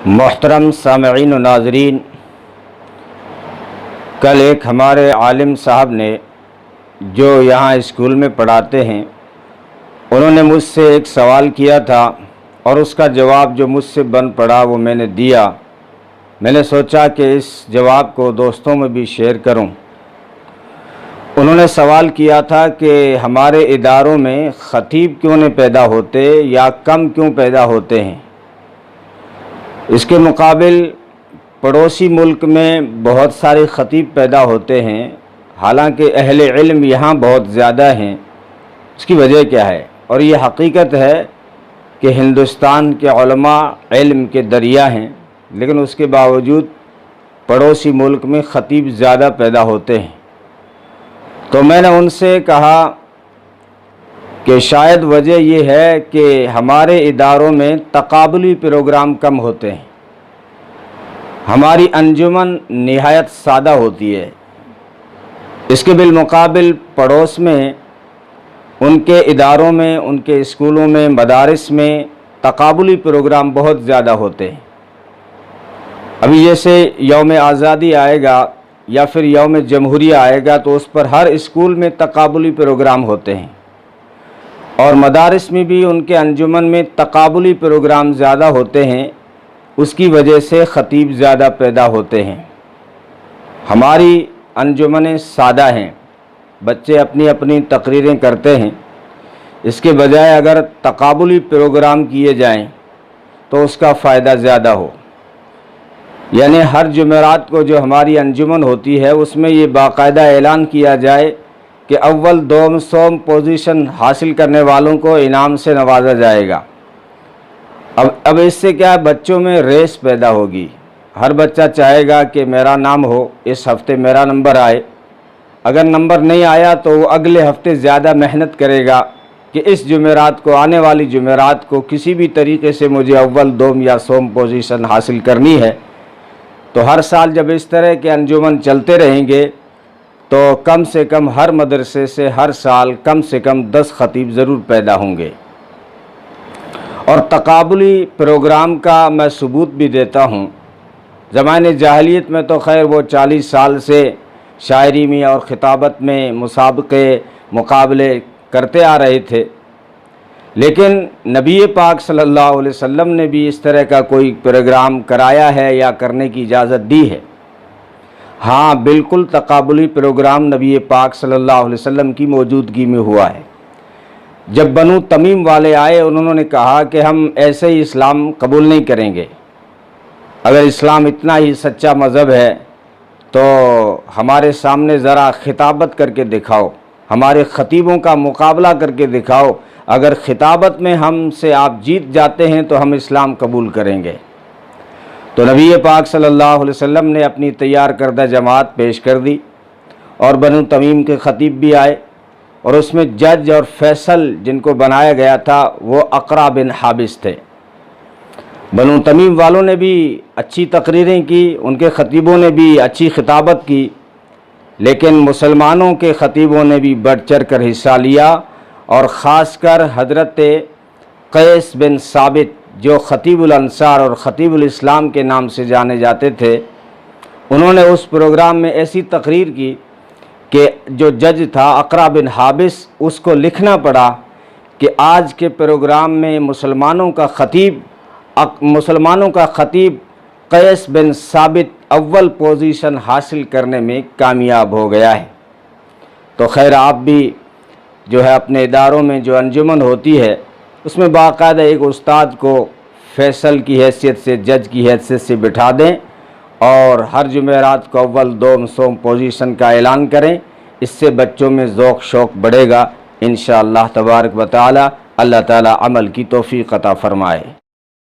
محترم سامعین و ناظرین، کل ایک ہمارے عالم صاحب نے جو یہاں اسکول میں پڑھاتے ہیں، انہوں نے مجھ سے ایک سوال کیا تھا اور اس کا جواب جو مجھ سے بن پڑا وہ میں نے دیا۔ میں نے سوچا کہ اس جواب کو دوستوں میں بھی شیئر کروں۔ انہوں نے سوال کیا تھا کہ ہمارے اداروں میں خطیب کیوں نہیں پیدا ہوتے یا کم کیوں پیدا ہوتے ہیں؟ اس کے مقابل پڑوسی ملک میں بہت سارے خطیب پیدا ہوتے ہیں، حالانکہ اہل علم یہاں بہت زیادہ ہیں۔ اس کی وجہ کیا ہے؟ اور یہ حقیقت ہے کہ ہندوستان کے علماء علم کے دریا ہیں، لیکن اس کے باوجود پڑوسی ملک میں خطیب زیادہ پیدا ہوتے ہیں۔ تو میں نے ان سے کہا کہ شاید وجہ یہ ہے کہ ہمارے اداروں میں تقابلی پروگرام کم ہوتے ہیں۔ ہماری انجمن نہایت سادہ ہوتی ہے۔ اس کے بالمقابل پڑوس میں ان کے اداروں میں، ان کے اسکولوں میں، مدارس میں تقابلی پروگرام بہت زیادہ ہوتے ہیں۔ ابھی جیسے یوم آزادی آئے گا یا پھر یوم جمہوریہ آئے گا تو اس پر ہر اسکول میں تقابلی پروگرام ہوتے ہیں، اور مدارس میں بھی ان کے انجمن میں تقابلی پروگرام زیادہ ہوتے ہیں۔ اس کی وجہ سے خطیب زیادہ پیدا ہوتے ہیں۔ ہماری انجمنیں سادہ ہیں، بچے اپنی اپنی تقریریں کرتے ہیں۔ اس کے بجائے اگر تقابلی پروگرام کیے جائیں تو اس کا فائدہ زیادہ ہو، یعنی ہر جمعرات کو جو ہماری انجمن ہوتی ہے اس میں یہ باقاعدہ اعلان کیا جائے کہ اول دوم سوم پوزیشن حاصل کرنے والوں کو انعام سے نوازا جائے گا۔ اب اس سے کیا ہے، بچوں میں ریس پیدا ہوگی۔ ہر بچہ چاہے گا کہ میرا نام ہو، اس ہفتے میرا نمبر آئے۔ اگر نمبر نہیں آیا تو وہ اگلے ہفتے زیادہ محنت کرے گا کہ اس جمعرات کو، آنے والی جمعرات کو کسی بھی طریقے سے مجھے اول دوم یا سوم پوزیشن حاصل کرنی ہے۔ تو ہر سال جب اس طرح کے انجمن چلتے رہیں گے تو کم سے کم ہر مدرسے سے ہر سال کم سے کم 10 خطیب ضرور پیدا ہوں گے۔ اور تقابلی پروگرام کا میں ثبوت بھی دیتا ہوں۔ زمانے جاہلیت میں تو خیر وہ 40 سال سے شاعری میں اور خطابت میں مسابقے مقابلے کرتے آ رہے تھے، لیکن نبی پاک صلی اللہ علیہ وسلم نے بھی اس طرح کا کوئی پروگرام کرایا ہے یا کرنے کی اجازت دی ہے؟ ہاں، بالکل تقابلی پروگرام نبی پاک صلی اللہ علیہ وسلم کی موجودگی میں ہوا ہے۔ جب بنو تمیم والے آئے، انہوں نے کہا کہ ہم ایسے ہی اسلام قبول نہیں کریں گے۔ اگر اسلام اتنا ہی سچا مذہب ہے تو ہمارے سامنے ذرا خطابت کر کے دکھاؤ، ہمارے خطیبوں کا مقابلہ کر کے دکھاؤ۔ اگر خطابت میں ہم سے آپ جیت جاتے ہیں تو ہم اسلام قبول کریں گے۔ تو نبی پاک صلی اللہ علیہ وسلم نے اپنی تیار کردہ جماعت پیش کر دی، اور بنو تمیم کے خطیب بھی آئے، اور اس میں جج اور فیصل جن کو بنایا گیا تھا وہ اقرا بن حابس تھے۔ بنو تمیم والوں نے بھی اچھی تقریریں کی، ان کے خطیبوں نے بھی اچھی خطابت کی، لیکن مسلمانوں کے خطیبوں نے بھی بڑھ چڑھ کر حصہ لیا، اور خاص کر حضرت قیس بن ثابت جو خطیب الانصار اور خطیب الاسلام کے نام سے جانے جاتے تھے، انہوں نے اس پروگرام میں ایسی تقریر کی کہ جو جج تھا اقرا بن حابس، اس کو لکھنا پڑا کہ آج کے پروگرام میں مسلمانوں کا خطیب قیس بن ثابت اول پوزیشن حاصل کرنے میں کامیاب ہو گیا ہے۔ تو خیر، آپ بھی جو ہے اپنے اداروں میں جو انجمن ہوتی ہے اس میں باقاعدہ ایک استاد کو فیصل کی حیثیت سے، جج کی حیثیت سے بٹھا دیں، اور ہر جمعرات کو اول دوم سوم پوزیشن کا اعلان کریں۔ اس سے بچوں میں ذوق شوق بڑھے گا انشاءاللہ تبارک و تعالی۔ اللہ تعالی عمل کی توفیق عطا فرمائے۔